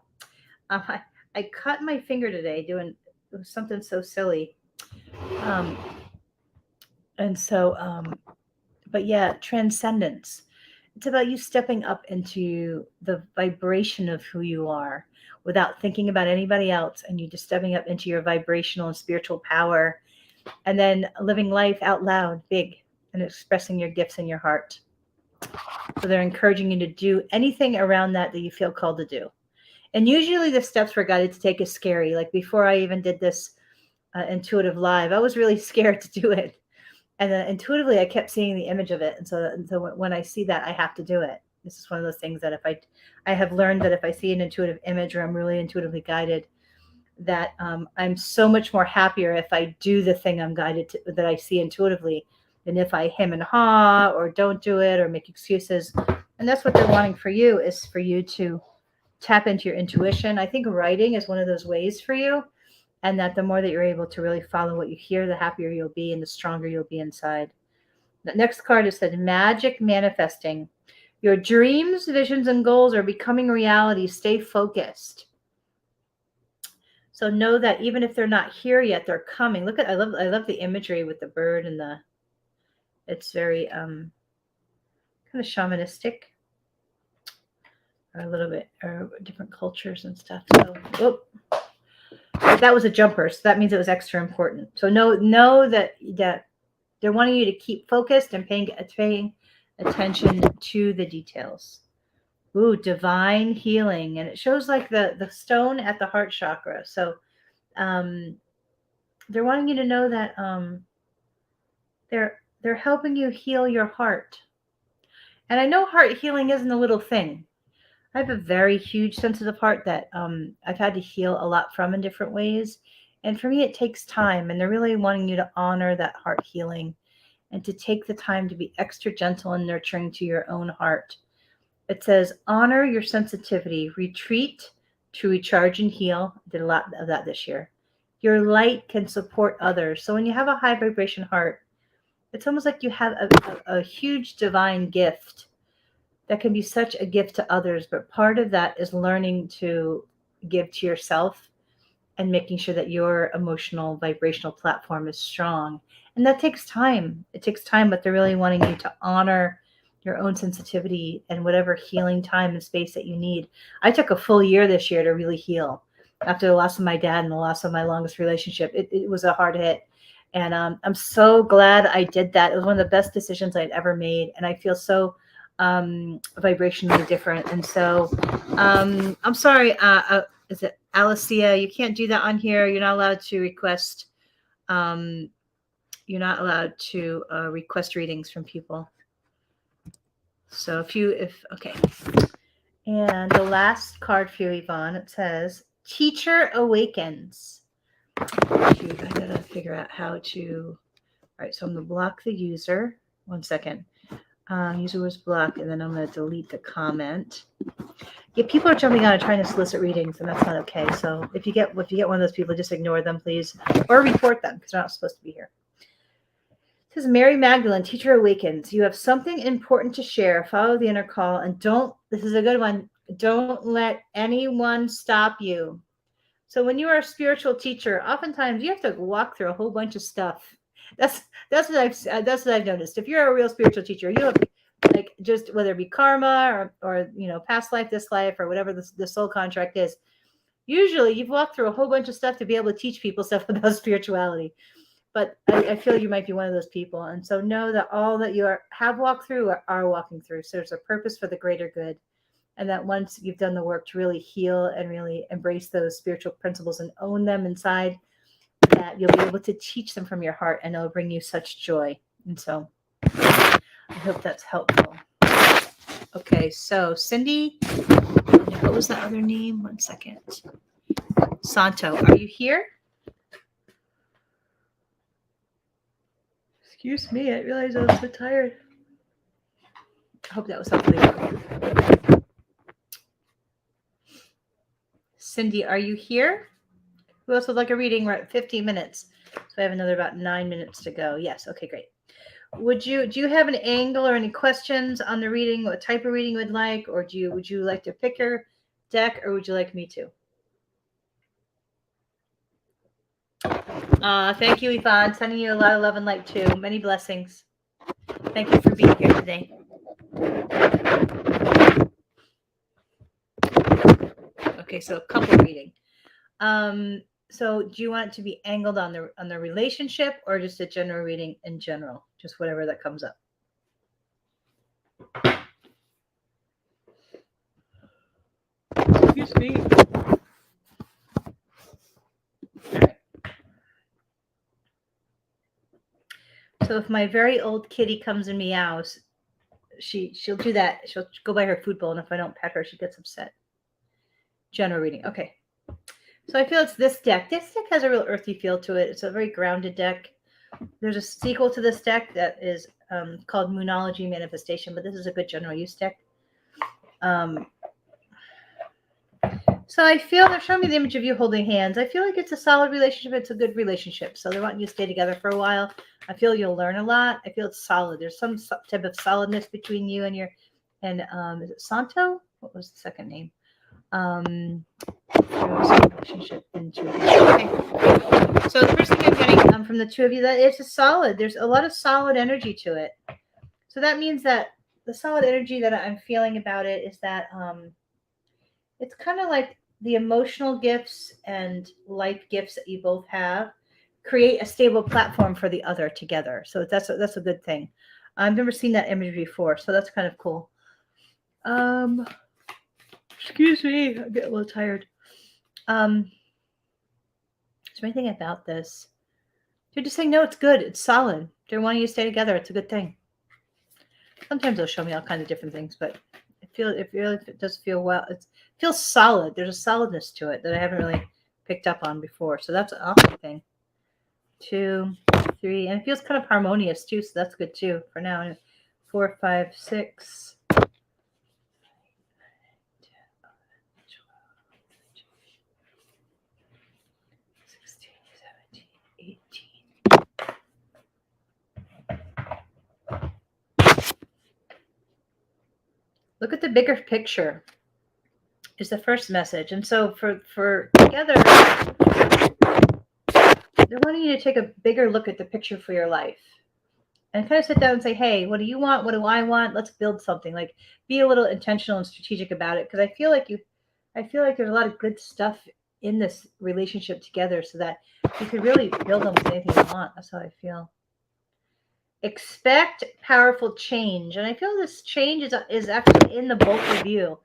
I cut my finger today doing something so silly. And so, but yeah, transcendence. It's about you stepping up into the vibration of who you are without thinking about anybody else, and you just stepping up into your vibrational and spiritual power, and then living life out loud, big, and expressing your gifts in your heart. So they're encouraging you to do anything around that you feel called to do. And usually the steps we're guided to take is scary. Like before I even did this intuitive live, I was really scared to do it. And then intuitively I kept seeing the image of it. And so when I see that, I have to do it. This is one of those things that I have learned that if I see an intuitive image or I'm really intuitively guided, that I'm so much more happier if I do the thing I'm guided to, that I see intuitively, than if I hem and haw or don't do it or make excuses. And that's what they're wanting for you, is for you to tap into your intuition. I think writing is one of those ways for you. And that the more that you're able to really follow what you hear, the happier you'll be and the stronger you'll be inside. The next card is said magic manifesting. Your dreams, visions, and goals are becoming reality. Stay focused. So know that even if they're not here yet, they're coming. Look at, I love the imagery with the bird and it's very kind of shamanistic, or a little bit, or different cultures and stuff. So, whoop. That was a jumper, so that means it was extra important. So know that they're wanting you to keep focused and paying attention to the details. Ooh, divine healing, and it shows like the stone at the heart chakra. So they're wanting you to know that they're helping you heal your heart. And I know heart healing isn't a little thing. I have a very huge sensitive heart that I've had to heal a lot from in different ways. And for me, it takes time. And they're really wanting you to honor that heart healing and to take the time to be extra gentle and nurturing to your own heart. It says, honor your sensitivity, retreat to recharge and heal. I did a lot of that this year. Your light can support others. So when you have a high vibration heart, it's almost like you have a huge divine gift that can be such a gift to others, but part of that is learning to give to yourself and making sure that your emotional vibrational platform is strong. And that takes time. It takes time, but they're really wanting you to honor your own sensitivity and whatever healing time and space that you need. I took a full year this year to really heal after the loss of my dad and the loss of my longest relationship. It was a hard hit. And I'm so glad I did that. It was one of the best decisions I'd ever made. And I feel so vibrationally different. And so I'm sorry, is it Alicia? You can't do that on here. You're not allowed to request request readings from people. So okay. And the last card for you, Yvonne, it says Teacher Awakens. Shoot, I gotta figure out how to. All right, so I'm gonna block the user. 1 second. User was blocked, and then I'm going to delete the comment. Yeah, people are jumping on and trying to solicit readings, and that's not okay. So if you get one of those people, just ignore them, please, or report them because they're not supposed to be here. It says Mary Magdalene, Teacher Awakens. You have something important to share. Follow the inner call, and this is a good one. Don't let anyone stop you. So when you are a spiritual teacher, oftentimes you have to walk through a whole bunch of stuff. That's what I've noticed. If you're a real spiritual teacher, you have like just whether it be karma or past life, this life, or whatever the soul contract is. Usually, you've walked through a whole bunch of stuff to be able to teach people stuff about spirituality. But I feel you might be one of those people, and so know that all that you have walked through are walking through. So there's a purpose for the greater good. And that once you've done the work to really heal and really embrace those spiritual principles and own them inside, that you'll be able to teach them from your heart, and it'll bring you such joy. And so I hope that's helpful. Okay, so Cindy, what was the other name? 1 second. Santo, are you here? Excuse me, I realized I was so tired. I hope that was helpful. Cindy, are you here? Who else would like a reading? We're at 15 minutes. So I have another about 9 minutes to go. Yes, okay, great. Do you have an angle or any questions on the reading? What type of reading you would like? Or would you like to pick your deck, or would you like me to? Thank you, Yvonne. Sending you a lot of love and light too. Many blessings. Thank you for being here today. Okay, so a couple reading. So do you want it to be angled on the relationship, or just a general reading in general? Just whatever that comes up. Excuse me. All right. So if my very old kitty comes and meows, she'll do that. She'll go by her food bowl, and if I don't pet her, she gets upset. General reading. Okay. So I feel it's this deck. This deck has a real earthy feel to it. It's a very grounded deck. There's a sequel to this deck that is called Moonology Manifestation, but this is a good general use deck. So I feel they're showing me the image of you holding hands. I feel like it's a solid relationship. It's a good relationship. So they want you to stay together for a while. I feel you'll learn a lot. I feel it's solid. There's some type of solidness between you and is it Santo? What was the second name? Relationship into okay. So the first thing I'm getting from the two of you, that it's a solid. There's a lot of solid energy to it. So that means that the solid energy that I'm feeling about it is that it's kind of like the emotional gifts and life gifts that you both have create a stable platform for the other together. So that's a good thing. I've never seen that image before, so that's kind of cool. Excuse me, I get a little tired. Is there anything about this? They're just saying, no, it's good. It's solid. They're wanting you to stay together. It's a good thing. Sometimes they'll show me all kinds of different things, but it does feel well. It feels solid. There's a solidness to it that I haven't really picked up on before. So that's an awesome thing. 2, 3, and it feels kind of harmonious too. So that's good too for now. 4, 5, 6. 18. Look at the bigger picture is the first message. And so for together, they're wanting you to take a bigger look at the picture for your life and kind of sit down and say, hey, what do you want? What do I want? Let's build something. Like, be a little intentional and strategic about it. Because I feel like there's a lot of good stuff in this relationship together, so that you could really build on with anything you want. That's how I feel. Expect powerful change. And I feel this change is actually in the both of you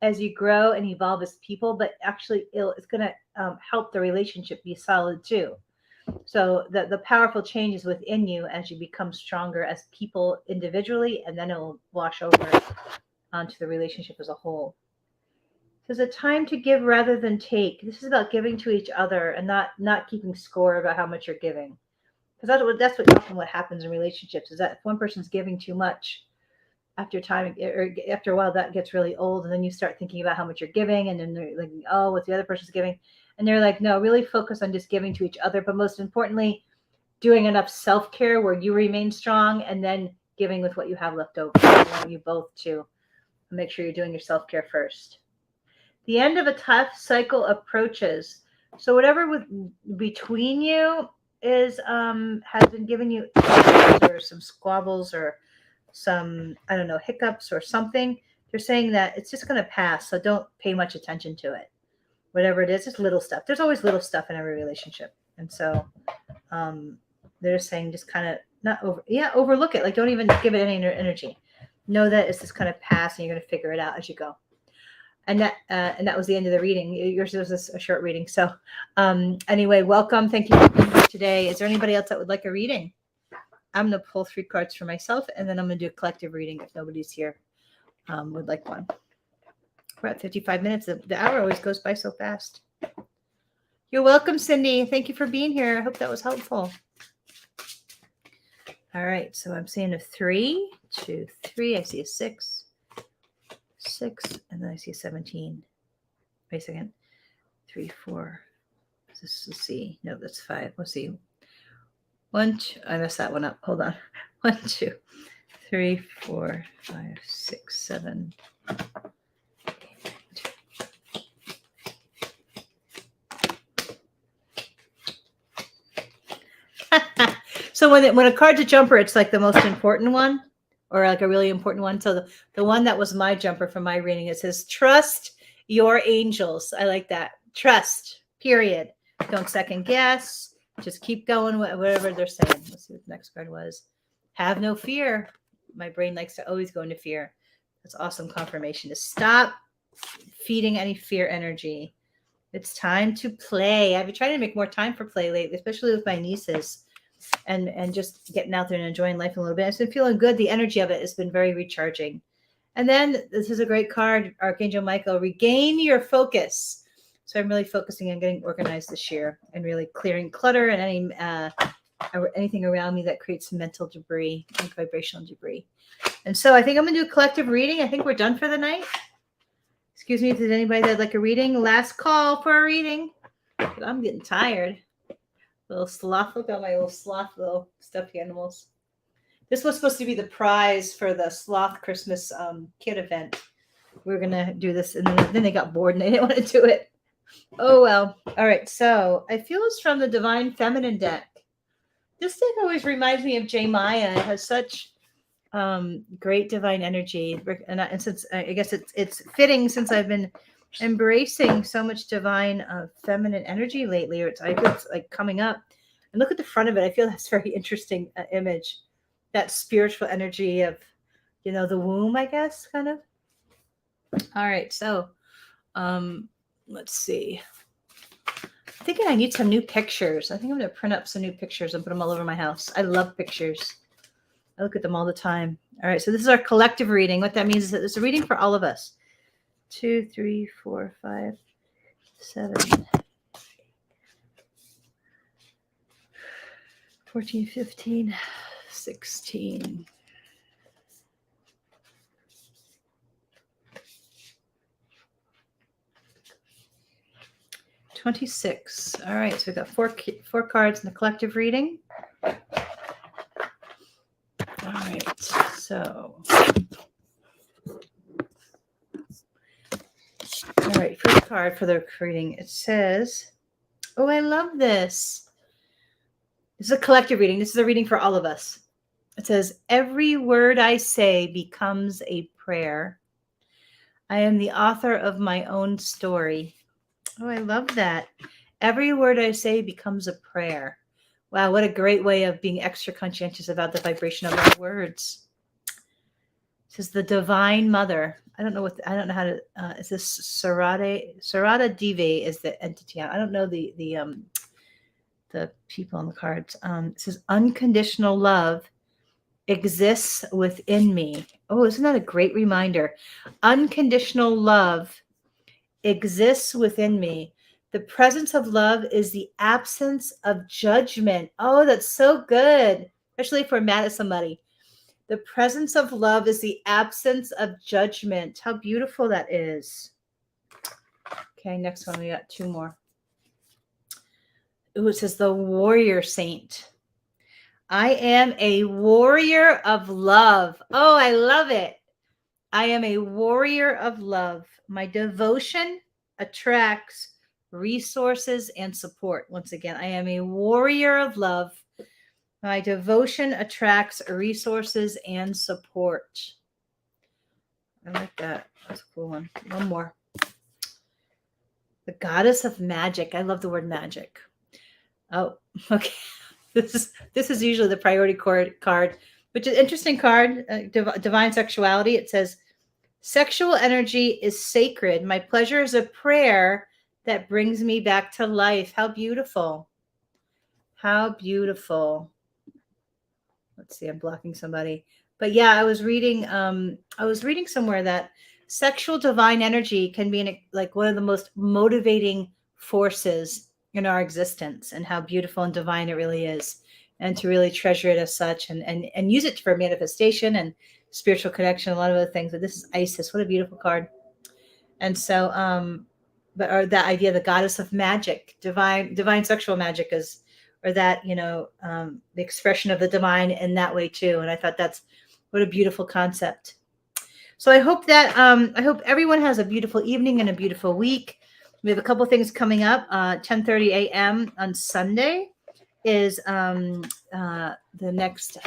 as you grow and evolve as people, but actually it's going to help the relationship be solid too. So the powerful change is within you as you become stronger as people individually, and then it will wash over onto the relationship as a whole. There's a time to give rather than take. This is about giving to each other and not keeping score about how much you're giving. Because that's often what happens in relationships, is that if one person's giving too much, after a while, that gets really old, and then you start thinking about how much you're giving, and then they're like, oh, what the other person's giving, and they're like, no, really focus on just giving to each other, but most importantly, doing enough self-care where you remain strong, and then giving with what you have left over. I want you both to make sure you're doing your self-care first. The end of a tough cycle approaches. So whatever between you has been giving you or some squabbles or some, I don't know, hiccups or something, they're saying that it's just going to pass. So don't pay much attention to it. Whatever it is, it's little stuff. There's always little stuff in every relationship. And so they're saying just kind of overlook it. Like, don't even give it any energy. Know that it's just kind of pass, and you're going to figure it out as you go. And that was the end of the reading. Yours was a short reading. So anyway, welcome. Thank you for being here today. Is there anybody else that would like a reading? I'm going to pull 3 cards for myself, and then I'm going to do a collective reading if nobody's here would like one. We're at 55 minutes. The hour always goes by so fast. You're welcome, Cindy. Thank you for being here. I hope that was helpful. All right. So I'm seeing a 3, 2, 3. I see a 6, 6, and then I see a 17. Wait a second. 3, 4. Let's see. No, that's 5. Let's see. 1, 2. I messed that one up. Hold on. 1, 2, 3, 4, 5, 6, 7. So when a card's a jumper, it's like the most important one, or like a really important one. So the one that was my jumper for my reading, it says, trust your angels. I like that. Trust, period. Don't second guess. Just keep going, whatever they're saying. Let's see what the next card was. Have no fear. My brain likes to always go into fear. That's awesome confirmation to stop feeding any fear energy. It's time to play. I've been trying to make more time for play lately, especially with my nieces. And just getting out there and enjoying life a little bit. It's been feeling good. The energy of it has been very recharging. And then this is a great card, Archangel Michael, regain your focus. So I'm really focusing on getting organized this year and really clearing clutter and anything around me that creates mental debris and vibrational debris. And so I think I'm going to do a collective reading. I think we're done for the night. Excuse me if there's anybody that'd like a reading. Last call for a reading. I'm getting tired. Little sloth. Look at my little sloth, little stuffed animals. This was supposed to be the prize for the sloth Christmas kit event. We were gonna do this, and then they got bored and they didn't want to do it. Oh well. All right. So I feel it's from the Divine Feminine deck. This deck always reminds me of J Maya. It has such great divine energy, and since I guess it's fitting since I've been embracing so much divine feminine energy lately, or it's like coming up. And look at the front of it. I feel that's a very interesting image, that spiritual energy of the womb, I guess, kind of. All right, so let's see. I'm thinking I need some new pictures. I think I'm going to print up some new pictures and put them all over my house. I love pictures. I look at them all the time. All right, so this is our collective reading. What that means is that it's a reading for all of us. 2, 3, 4, 5, 7, 14, 15, 16. 26. All right, so we've got four cards in the collective reading. All right, so. All right, first card for the reading. It says, oh, I love this. This is a collective reading. This is a reading for all of us. It says, every word I say becomes a prayer. I am the author of my own story. Oh, I love that. Every word I say becomes a prayer. Wow, what a great way of being extra conscientious about the vibration of our words. It says the Divine Mother. I don't know how to. Is this Sarada Dive is the entity? I don't know the people on the cards. It says unconditional love exists within me. Oh, isn't that a great reminder? Unconditional love exists within me. The presence of love is the absence of judgment. Oh, that's so good, especially if we're mad at somebody. The presence of love is the absence of judgment. How beautiful that is. Okay, next one. We got two more. Ooh, it says the warrior saint. I am a warrior of love. Oh, I love it. I am a warrior of love. My devotion attracts resources and support. Once again, I am a warrior of love. My devotion attracts resources and support. I like that. That's a cool one. One more. The goddess of magic. I love the word magic. Oh, okay. This is usually the priority card, which is an interesting card. Divine sexuality. It says, Sexual energy is sacred. My pleasure is a prayer that brings me back to life. How beautiful. How beautiful. Let's see, I'm blocking somebody. But yeah, I was reading somewhere that sexual divine energy can be like one of the most motivating forces in our existence, and how beautiful and divine it really is, and to really treasure it as such, and use it for manifestation and spiritual connection, a lot of other things. But this is Isis. What a beautiful card. And so but or that idea, the goddess of magic, divine sexual magic is, or that, the expression of the divine in that way too. And I thought that's, what a beautiful concept. So I hope everyone has a beautiful evening and a beautiful week. We have a couple things coming up. 10:30 a.m. on Sunday is the next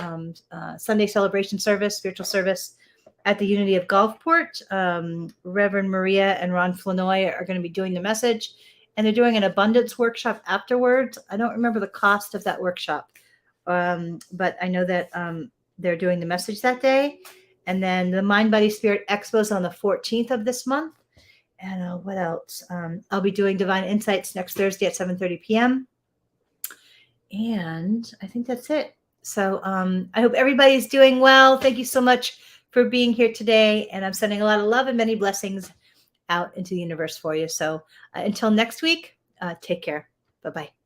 Sunday celebration service, spiritual service at the Unity of Gulfport. Reverend Maria and Ron Flanoy are going to be doing the message, and they're doing an abundance workshop afterwards. I don't remember the cost of that workshop, but I know that they're doing the message that day. And then the Mind, Body, Spirit Expo is on the 14th of this month. And what else? I'll be doing Divine Insights next Thursday at 7:30 p.m. And I think that's it. So I hope everybody's doing well. Thank you so much for being here today. And I'm sending a lot of love and many blessings out into the universe for you. So until next week, take care. Bye-bye.